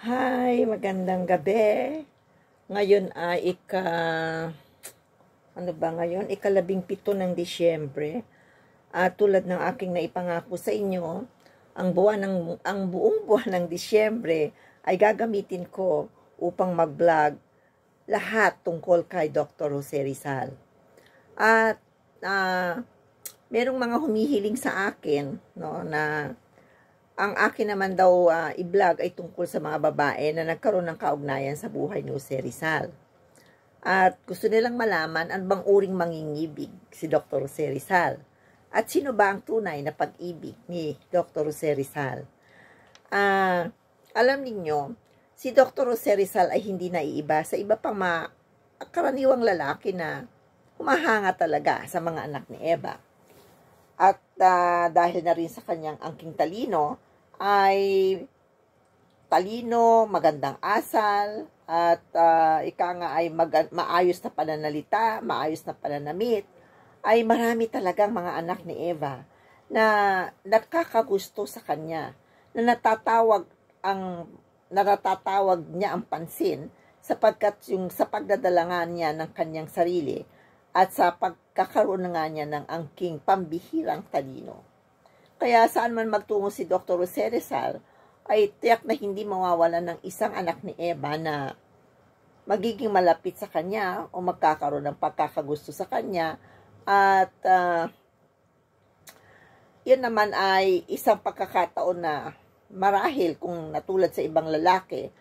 Hi, magandang gabi. Ngayon ay ano ba ngayon? Ika-17 ng Disyembre. At tulad ng aking naipangako sa inyo, ang buong buwan ng Disyembre ay gagamitin ko upang mag-vlog lahat tungkol kay Dr. Jose Rizal. At merong mga humihiling sa akin, no, na ang akin naman daw i-vlog ay tungkol sa mga babae na nagkaroon ng kaugnayan sa buhay ni Jose Rizal. At gusto nilang malaman ang bang uring mangingibig si Dr. Jose Rizal. At sino ba ang tunay na pag-ibig ni Dr. Jose Rizal? Alam ninyo, si Dr. Jose Rizal ay hindi naiiba sa iba pang mga karaniwang lalaki na humahanga talaga sa mga anak ni Eva. At dahil na rin sa kanyang angking talino, ay talino, magandang asal, at ika nga ay maayos na pananalita, maayos na pananamit, ay marami talagang mga anak ni Eva na nakakagusto sa kanya, na natatatawag niya ang pansin sapagkat yung sa pagdadalangan niya ng kanyang sarili at sa pagkakaroon na nga niya ng angking pambihirang talino. Kaya saan man magtungo si Dr. Jose Rizal, ay tiyak na hindi mawawalan ng isang anak ni Eva na magiging malapit sa kanya o magkakaroon ng pagkakagusto sa kanya. At yun naman ay isang pagkakataon na marahil kung natulad sa ibang lalaki,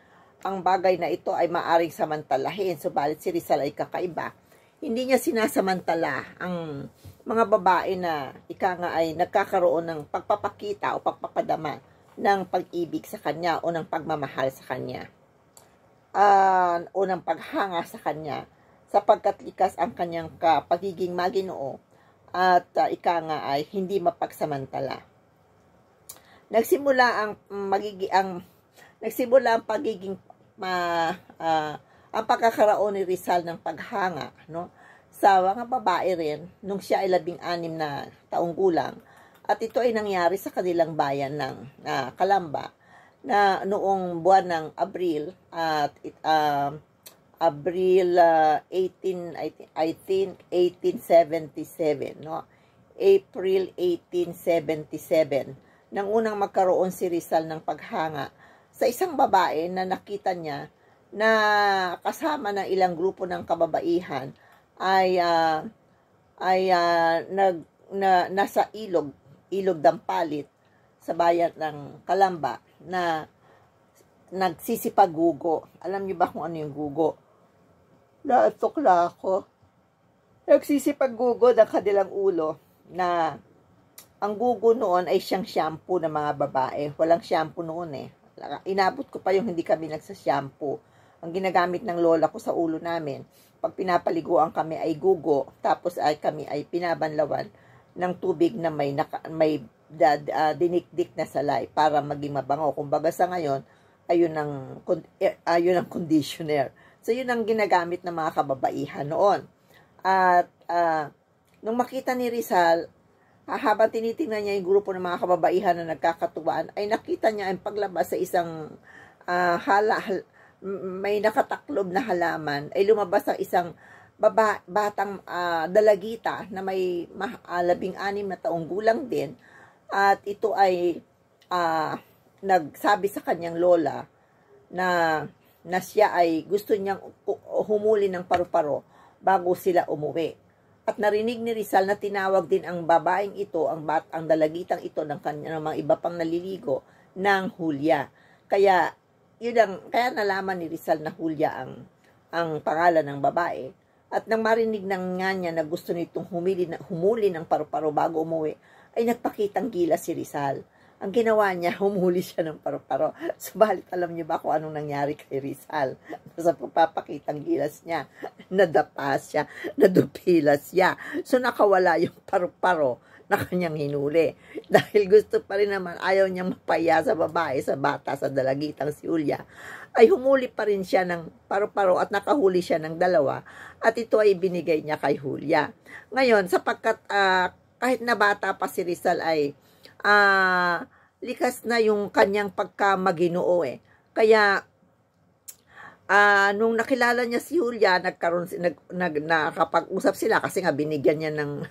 ang bagay na ito ay maaring samantalahin, subalit si Rizal ay kakaiba. Hindi niya sinasamantala ang mga babae na ika nga ay nagkakaroon ng pagpapakita o pagpapadama ng pag-ibig sa kanya o ng pagmamahal sa kanya o ng paghanga sa kanya, sapagkat likas ang kanyang pagiging maginoo at ika nga ay hindi mapagsamantala. Nagsimula ang pagkakaroon ni Rizal ng paghanga, no, sa mga babae rin nung siya ay 16 na taong gulang. At ito ay nangyari sa kanilang bayan ng Calamba na noong buwan ng Abril at Abril 18, I think 1877, no? April 1877 nang unang magkaroon si Rizal ng paghanga sa isang babae na nakita niya na kasama ng ilang grupo ng kababaihan ay nasa ilog Dampalit sa bayan ng Calamba na nagsisipag-gugo. Alam niyo ba kung ano yung gugo? Natukla ako. Nagsisipag-gugo ng kanilang ulo na ang gugo noon ay siyang shampoo ng mga babae. Walang shampoo noon eh. Inabot ko pa yung hindi kami nagsa-shampoo. Ang ginagamit ng lola ko sa ulo namin, pag pinapaliguan kami ay gugo, tapos ay kami ay pinabanlawan ng tubig na may dinikdik na salay para maging mabango. Kumbaga sa ngayon, ayun ang conditioner. So yun ang ginagamit ng mga kababaihan noon. At nung makita ni Rizal, habang tinitingnan niya yung grupo ng mga kababaihan na nagkakatuwaan, ay nakita niya ang paglabas sa isang may nakataklob na halaman, ay lumabas ang isang batang dalagita na may 16 na taong gulang din. At ito ay nagsabi sa kanyang lola na siya ay gusto niyang humuli ng paru-paro bago sila umuwi. At narinig ni Rizal na tinawag din ang babaeng ito, ang dalagitang ito ng mga iba pang naliligo ng Julia. Kaya nalaman ni Rizal na Julia ang pangalan ng babae. At nang marinig nga niya na gusto nitong humuli ng paru-paro bago umuwi, ay nagpakitang gilas si Rizal. Ang ginawa niya, humuli siya ng paru-paro. Subalit, alam niyo ba kung anong nangyari kay Rizal? Sa pagpapakitang gilas niya, nadapa siya, nadupilas siya. So, nakawala yung paru-paro na kanyang hinuli. Dahil gusto pa rin naman, ayaw niyang mapaya sa babae, sa bata, sa dalagitang si Julia, ay humuli pa rin siya ng paru-paro at nakahuli siya ng 2 at ito ay binigay niya kay Julia. Ngayon, sapagkat kahit na bata pa si Rizal ay likas na yung kanyang pagkamaginoo eh. Kaya Nung nakilala niya si Julia, nakapag-usap sila kasi nga binigyan niya ng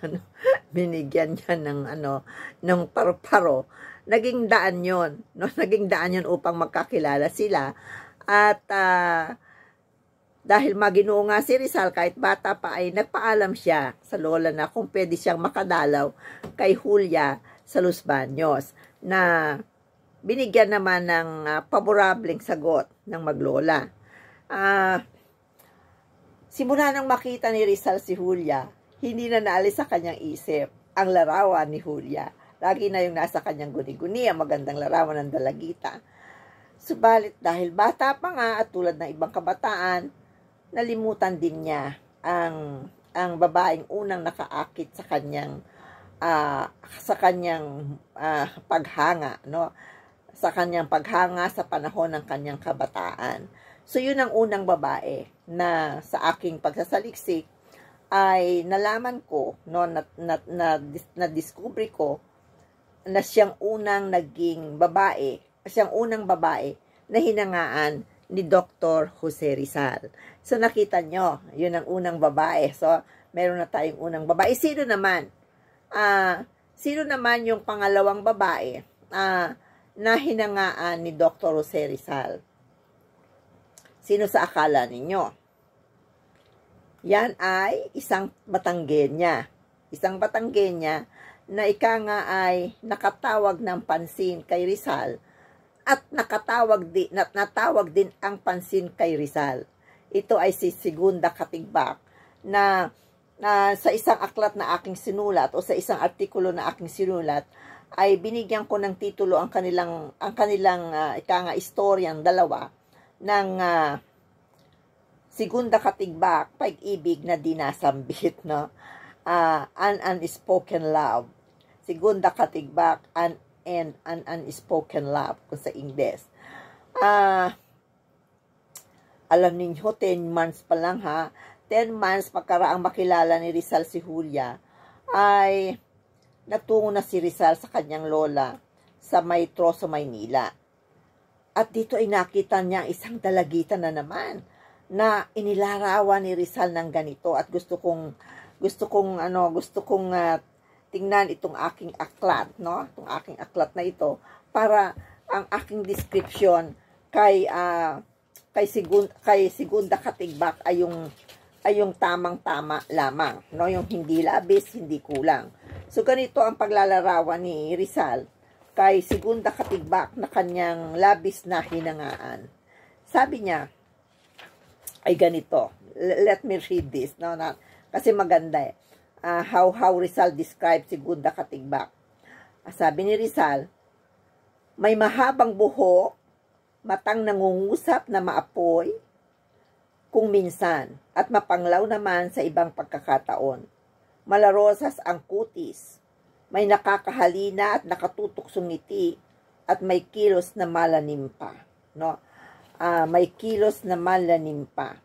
ng paru-paro. Naging daan 'yon, no? Naging daan 'yon upang magkakilala sila. At dahil maginoo nga si Rizal, kahit bata pa ay nagpaalam siya sa lola na kung pwede siyang makadalaw kay Julia sa Los Baños, na binigyan naman ng paborableng sagot ng maglola. Simula nang makita ni Rizal si Julia, hindi na naalis sa kanyang isip ang larawan ni Julia. Lagi na yung nasa kanyang guni-guni, ang magandang larawan ng dalagita. Subalit dahil bata pa nga at tulad ng ibang kabataan, nalimutan din niya ang babaeng unang nakaakit sa kanyang paghanga, no? Sa kanyang paghanga sa panahon ng kanyang kabataan. So yun ang unang babae na sa aking pagsasaliksik ay nalaman ko, no, na discover ko na siyang unang babae na hinangaan ni Dr. Jose Rizal. So nakita nyo, yun ang unang babae. So meron na tayong unang babae. Sino naman yung pangalawang babae na hinangaan ni Dr. Jose Rizal? Sino sa akala ninyo? Yan ay isang Batanggenya. Isang Batanggenya na ika nga ay nakatawag ng pansin kay Rizal at natawag din ang pansin kay Rizal. Ito ay si Segunda Katigbak na sa isang aklat na aking sinulat o sa isang artikulo na aking sinulat ay binigyan ko ng titulo ang kanilang ika nga istoryang dalawa ng Segunda Katigbak, pag-ibig na dinasambit, no? An unspoken love. Segunda Katigbak, an unspoken love, kung sa Ingles. Alam ninyo, 10 months pa lang, ha? 10 months pagkaraang makilala ni Rizal si Julia, ay nagtungo na si Rizal sa kanyang lola sa May Troso, Maynila. At dito ay nakita niya isang dalagita na naman na inilarawan ni Rizal ng ganito, at gusto kong tingnan itong aking aklat, no? Itong aking aklat na ito para ang aking description kay Segunda Katigbak ay yung tamang-tama lamang, no? Yung hindi labis, hindi kulang. So ganito ang paglalarawan ni Rizal kay Segunda Katigbak na kanyang labis na hinangaan. Sabi niya ay ganito. Let me read this, no? Kasi maganda eh. How Rizal described Segunda Katigbak. Sabi ni Rizal, may mahabang buhok, matang nangungusap na maapoy, kung minsan, at mapanglaw naman sa ibang pagkakataon. Malarosas ang kutis, may nakakahalina at nakatutuksong ngiti, at may kilos na malanim pa, no? May kilos na malanim pa.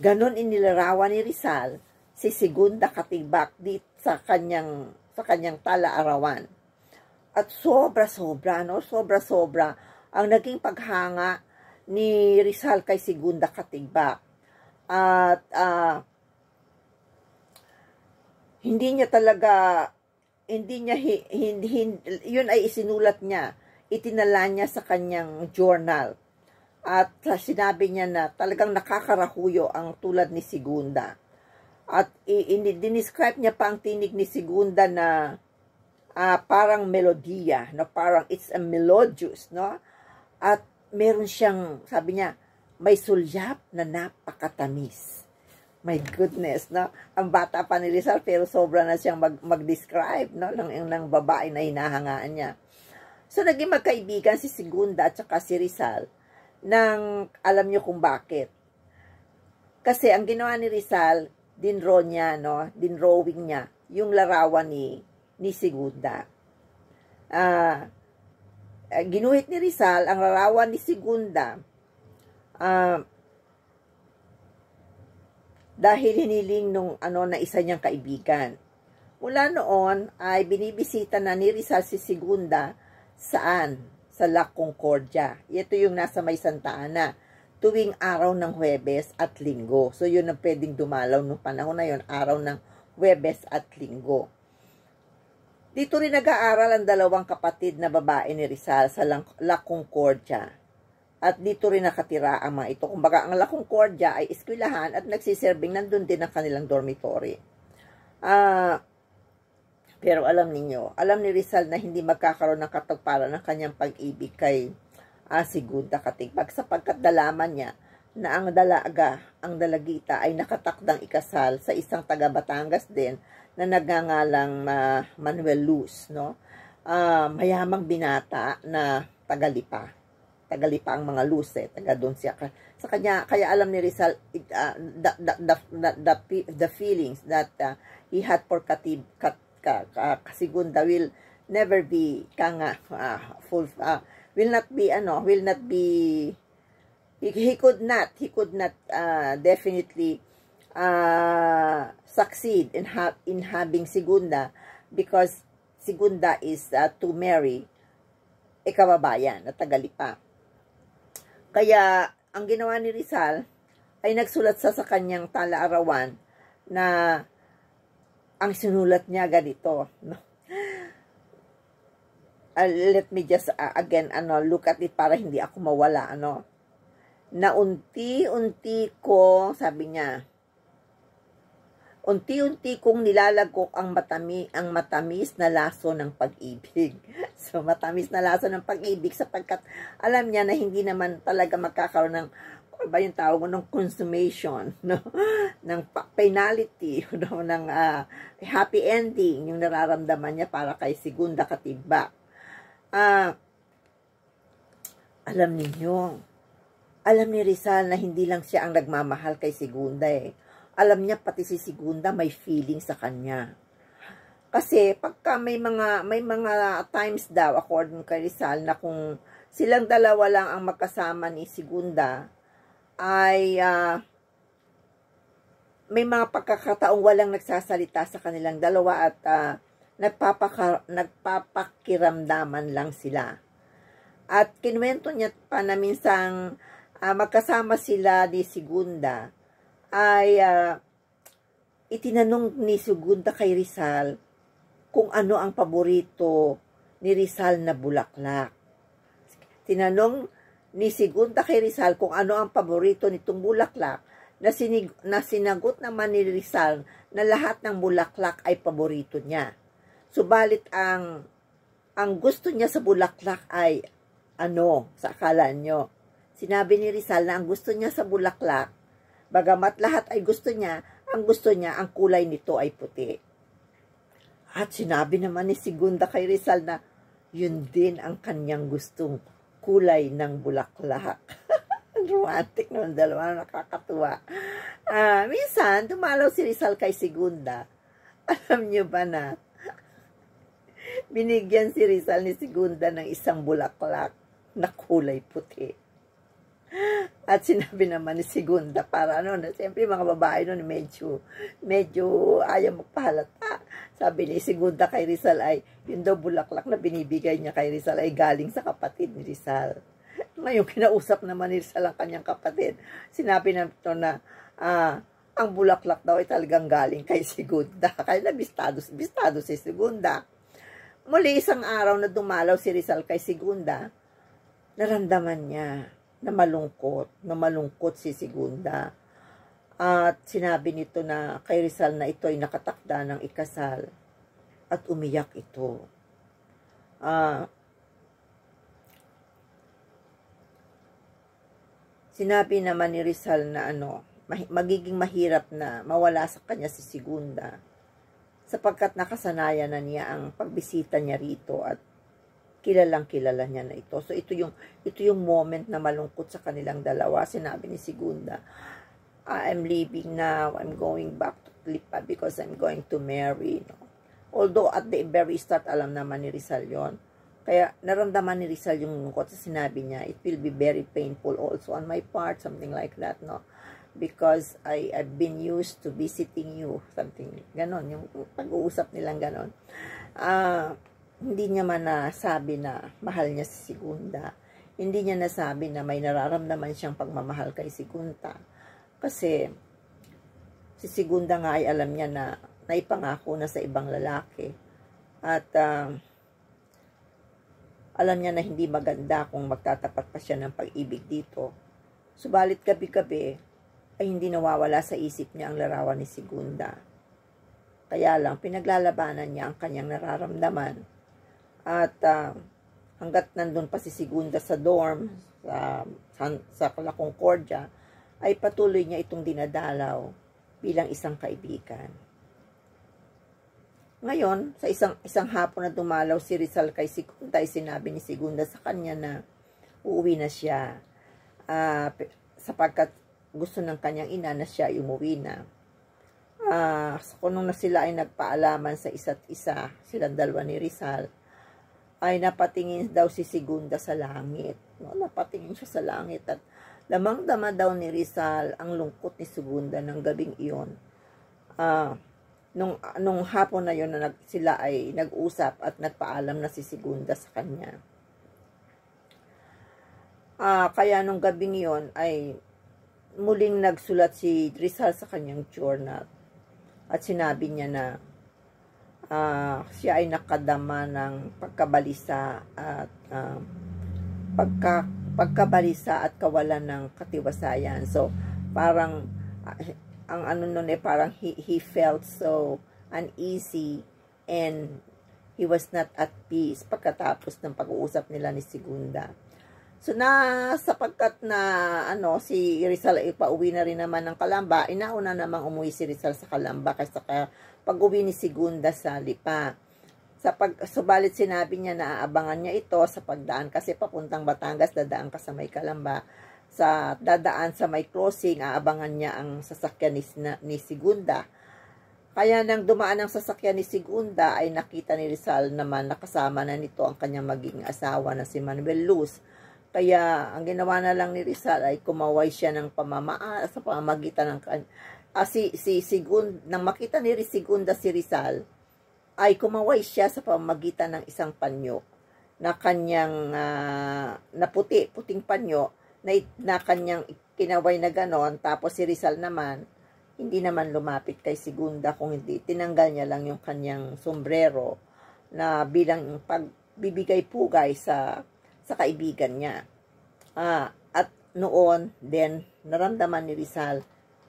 Ganon inilarawan ni Rizal si Segunda Katigbak sa kanyang tala-arawan. At sobra-sobra ang naging paghanga ni Rizal kay Segunda Katigbak. At yun ay isinulat niya, itinala niya sa kanyang journal. At sinabi niya na talagang nakakarahuyo ang tulad ni Segunda. At dinescribe niya pa ang tinig ni Segunda na parang melodiya, no? Parang it's a melodious, no? At meron siyang, sabi niya, may sulyap na napakatamis. My goodness, no? Ang bata pa ni Rizal, pero sobra na siyang mag-describe, no? ng babae na hinahangaan niya. So, naging magkaibigan si Segunda at saka si Rizal nang alam niyo kung bakit. Kasi ang ginawa ni Rizal, dinrowing niya yung larawan ni Segunda. Ginuhit ni Rizal ang larawan ni Segunda dahil hiniling na isa niyang kaibigan. Mula noon ay binibisita na ni Rizal si Segunda saan? Sa La Concordia. Ito yung nasa May Santa Ana. tuwing araw ng Huwebes at Linggo. So, yun ang pwedeng dumalaw nung panahon na yun, araw ng Huwebes at Linggo. Dito rin nag-aaral ang dalawang kapatid na babae ni Rizal sa La Concordia. At dito rin nakatira ang mga ito. Kumbaga, ang La Concordia ay eskwelahan at nagsiserving nandun din ang kanilang dormitory. Pero alam ninyo, alam ni Rizal na hindi magkakaroon ng katagparan ng kanyang pag-ibig kay Segunda Katigbag sapagkat nalaman niya na ang dalagita ay nakatakdang ikasal sa isang taga Batangas din na nagngangalang Manuel Luz, no? Mayamang binata na Tagalipa. Tagalipa ang mga Luz, taga doon siya. Sa kanya, kaya alam ni Rizal the feelings that he had for Segunda will never be he could not definitely succeed in having Segunda because Segunda is to marry kababayan na Tagalipa. Kaya ang ginawa ni Rizal ay nagsulat sa kanyang talaarawan na ang sinulat niya ganito, no? Let me just again look at it para hindi ako mawala, na unti-unti ko, sabi niya, unti-unti kong nilalagok ang matamis na laso ng pag-ibig. So, matamis na laso ng pag-ibig sapagkat alam niya na hindi naman talaga magkakaroon ng ba yung tawag ng consummation, no? Ng finality, no? Ng happy ending, yung nararamdaman niya para kay Segunda Katigbak. Alam ni Rizal na hindi lang siya ang nagmamahal kay Segunda Alam niya pati si Segunda may feeling sa kanya. Kasi pagka may mga times daw according kay Rizal na kung silang dalawa lang ang magkasama ni Segunda ay may mga pagkakataong walang nagsasalita sa kanilang dalawa at nagpapakiramdaman lang sila. At kinuwento niya pa na minsang magkasama sila ni Segunda ay itinanong ni Segunda kay Rizal kung ano ang paborito ni Rizal na bulaklak. Tinanong ni Segunda kay Rizal kung ano ang paborito nitong bulaklak na sinagot naman ni Rizal na lahat ng bulaklak ay paborito niya. Subalit ang gusto niya sa bulaklak ay sa akala nyo? Sinabi ni Rizal na ang gusto niya sa bulaklak, bagamat lahat ay gusto niya, ang kulay nito ay puti. At sinabi naman ni Segunda kay Rizal na yun din ang kanyang gustong kulay ng bulaklak. Romantic naman dalawa, nakakatuwa. Minsan, dumalaw si Rizal kay Segunda. Alam niyo ba na binigyan si Rizal ni Segunda ng isang bulaklak na kulay puti. At sinabi naman ni Segunda para siyempre mga babae medyo ayaw magpahalata. Sabi ni Segunda kay Rizal ay yung daw bulaklak na binibigay niya kay Rizal ay galing sa kapatid ni Rizal. Ngayon kinausap naman ni Rizal ang kanyang kapatid. Sinabi na ito na ang bulaklak daw ay talagang galing kay Segunda. Kaya bistado si Segunda. Muli isang araw na dumalaw si Rizal kay Segunda, naramdaman niya na malungkot si Segunda. At sinabi nito na kay Rizal na ito ay nakatakda ng ikasal at umiyak ito. Sinabi naman ni Rizal na magiging mahirap na mawala sa kanya si Segunda sapagkat nakasanayan na niya ang pagbisita niya rito at kilala niya na ito. So ito yung moment na malungkot sa kanilang dalawa. Sinabi ni Segunda, I'm leaving now. I'm going back to Lipa because I'm going to marry. Although at the very start alam naman ni Rizal yon. Kaya naramdaman ni Rizal yung lungkot sa sinabi niya. It will be very painful also on my part, something like that, because I've been used to visiting you, something ganon, yung pag-uusap nilang ganon. Hindi niya man nasabi na mahal niya si Segunda. hindi niya nasabi na may nararamdaman siyang pagmamahal kay Segunda. Kasi si Segunda nga ay alam niya na naipangako na sa ibang lalaki. At alam niya na hindi maganda kung magtatapat pa siya ng pag-ibig dito. Subalit gabi-gabi ay hindi nawawala sa isip niya ang larawan ni Segunda. Kaya lang pinaglalabanan niya ang kanyang nararamdaman. At hanggat nandun pa si Segunda sa dorm, sa La Concordia, ay patuloy niya itong dinadalaw bilang isang kaibigan. Ngayon, sa isang hapon na dumalaw si Rizal kay Segunda, ay sinabi ni Segunda sa kanya na uuwi na siya sapagkat gusto ng kanyang ina na siya ay umuwi na. Nung na sila ay nagpaalaman sa isa't isa, silang dalawa ni Rizal, ay napatingin daw si Segunda sa langit. No? Napatingin siya sa langit at lamang-dama daw ni Rizal ang lungkot ni Segunda ng gabing iyon. Nung hapon na yun na sila ay nag-usap at nagpaalam na si Segunda sa kanya. Kaya nung gabing iyon ay muling nagsulat si Rizal sa kanyang journal at sinabi niya na siya ay nakadama ng pagkabalisa at pagkabalisa at kawalan ng katiwasayan. So parang ang ano nun parang he felt so uneasy and he was not at peace pagkatapos ng pag-uusap nila ni Segunda. So sapagkat na si Rizal ay pauwi na rin naman ng Calamba, inauna namang umuwi si Rizal sa Calamba kaysa pag-uwi ni Segunda sa Lipa. Subalit sinabi niya na aabangan niya ito sa pagdaan kasi papuntang Batangas, dadaan ka sa may Calamba. Dadaan sa may crossing, aabangan niya ang sasakyan ni Segunda. Kaya nang dumaan ang sasakyan ni Segunda, ay nakita ni Rizal naman nakasama na nito ang kanyang magiging asawa na si Manuel Luz. Kaya ang ginawa na lang ni Rizal ay kumaway siya ng sa pamamagitan ng Segunda. Nang makita ni Segunda si Rizal, ay kumaway siya sa pamamagitan ng isang panyo na kanyang puting panyo na kanyang kinaway na ganon. Tapos si Rizal naman hindi naman lumapit kay Segunda, kung hindi tinanggal niya lang yung kanyang sombrero na bilang pagbibigay pugay sa kaibigan niya. At noon then naramdaman ni Rizal,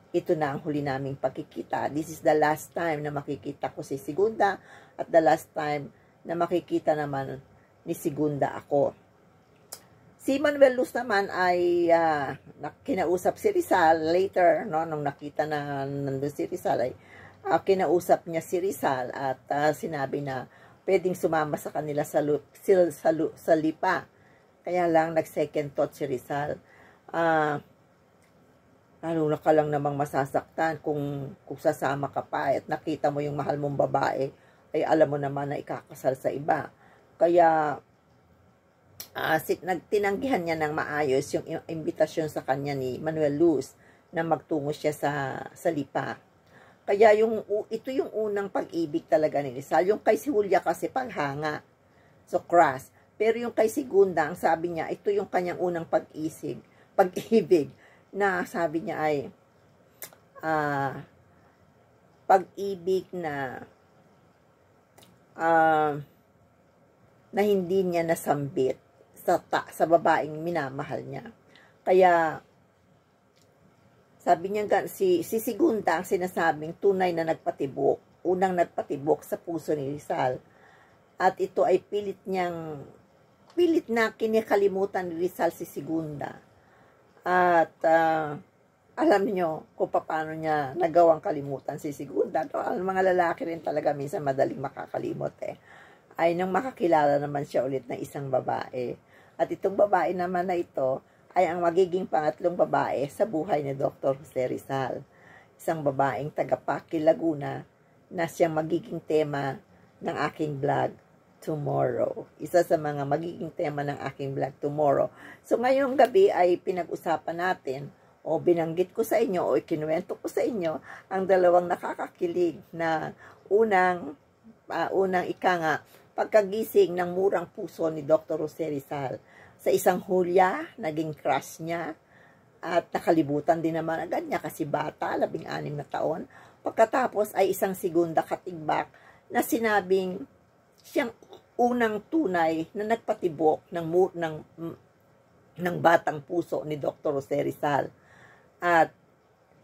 ito na ang huli naming pagkikita. This is the last time na makikita ko si Segunda at the last time na makikita naman ni Segunda ako. Si Manuel Luz naman ay kinausap si Rizal later, nung nakita na nandun si Rizal, ay kinausap niya si Rizal at sinabi na pwedeng sumama sa kanila sa Lipa. Kaya lang nag-second thought si Rizal. Ano ka lang namang masasaktan kung sasama ka pa at nakita mo yung mahal mong babae, ay alam mo naman na ikakasal sa iba. Kaya tinanggihan niya ng maayos yung imbitasyon sa kanya ni Manuel Luz na magtungo siya sa Lipa. Kaya ito yung unang pag-ibig talaga ni Rizal. Yung kay si Julia kasi paghanga, so crush. Pero yung kay Segunda, ang sabi niya, ito yung kanyang unang pag-ibig na sabi niya ay pag-ibig na hindi niya nasambit sa babaeng minamahal niya. Kaya sabi niya si Segunda ang sinasabing tunay na unang nagpatibok sa puso ni Rizal. At ito ay pilit na kinikalimutan ni Rizal si Segunda. At alam niyo kung paano niya nagawang kalimutan si Segunda. Ang mga lalaki rin talaga minsan madaling makakalimot ay nang makakilala naman siya ulit ng isang babae. At itong babae naman na ito ay ang magiging pangatlong babae sa buhay ni Dr. Jose Rizal. Isang babaeng taga Paquil, Laguna na siyang magiging tema ng aking vlog tomorrow. Isa sa mga magiging tema ng aking vlog tomorrow. So ngayong gabi ay pinag-usapan natin o binanggit ko sa inyo o ikinuwento ko sa inyo ang dalawang nakakakilig na unang pagkagising ng murang puso ni Dr. Jose Rizal. Sa isang hulya, naging crush niya. At nakalibutan din naman agad niya kasi bata, 16 na taon. Pagkatapos ay isang segunda katigbak na sinabing siyang unang tunay na nagpatibok ng batang puso ni Dr. Jose Rizal. At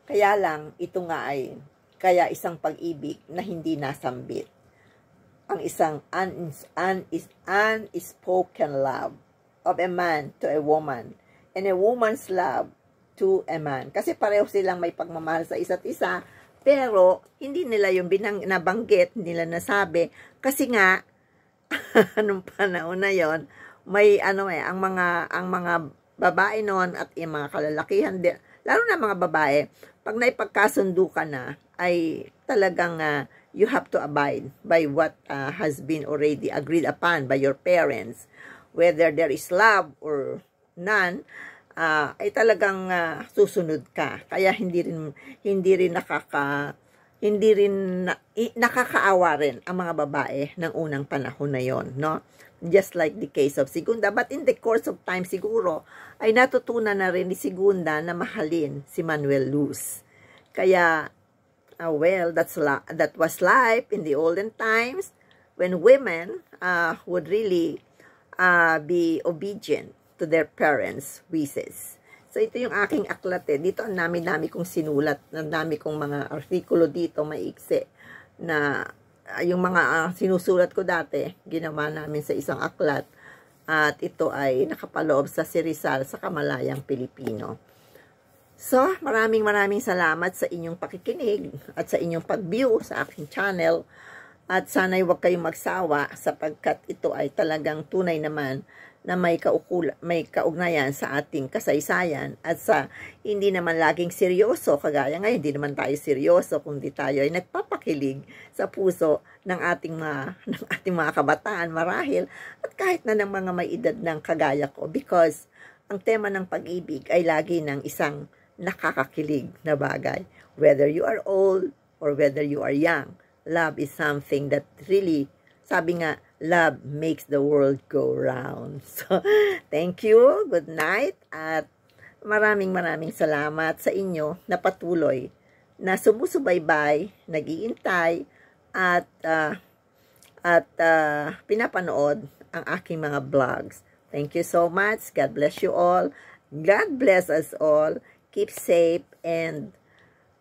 kaya lang, ito nga ay kaya isang pag-ibig na hindi nasambit. Ang isang unspoken love of a man to a woman and a woman's love to a man. Kasi pareho silang may pagmamahal sa isa't isa, pero hindi nila yung nabanggit, hindi nila nasabi. Kasi nga, anong panahon na yon, may ang mga babae noon at yung mga kalalakihan din, lalo na mga babae, pag naipagkasundo ka na, ay talagang you have to abide by what has been already agreed upon by your parents. Whether there is love or none, ay talagang susunod ka. Kaya hindi rin nakakaawa rin ang mga babae ng unang panahon na yon, no? Just like the case of Segunda. But in the course of time, siguro, ay natutunan na rin ni Segunda na mahalin si Manuel Luz. Kaya, well, that was life in the olden times when women would really be obedient to their parents' wishes. So, ito yung aking aklat eh. Dito, ang dami-dami kong sinulat, ang dami kong mga artikulo dito, maiksi, na yung mga sinusulat ko dati, ginawa namin sa isang aklat, at ito ay nakapaloob sa si Rizal sa Kamalayang Pilipino. So, maraming salamat sa inyong pakikinig at sa inyong pag-view sa aking channel. At sana'y huwag kayong magsawa sapagkat ito ay talagang tunay naman na may kaugnayan sa ating kasaysayan at sa hindi naman laging seryoso. Kagaya ngayon, hindi naman tayo seryoso kundi tayo ay nagpapakilig sa puso ng ating mga kabataan marahil at kahit na ng mga may edad ng kagaya ko, because ang tema ng pag-ibig ay lagi ng isang nakakakilig na bagay. Whether you are old or whether you are young, love is something that really, sabi nga, love makes the world go round. So, thank you, good night, at maraming salamat sa inyo na patuloy na sumusubaybay, nag-iintay, at pinapanood ang aking mga vlogs. Thank you so much. God bless you all. God bless us all. Keep safe and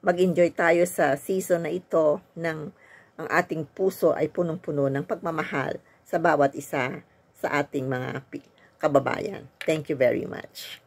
mag-enjoy tayo sa season na ito ng ang ating puso ay punong-puno ng pagmamahal sa bawat isa sa ating mga kababayan. Thank you very much.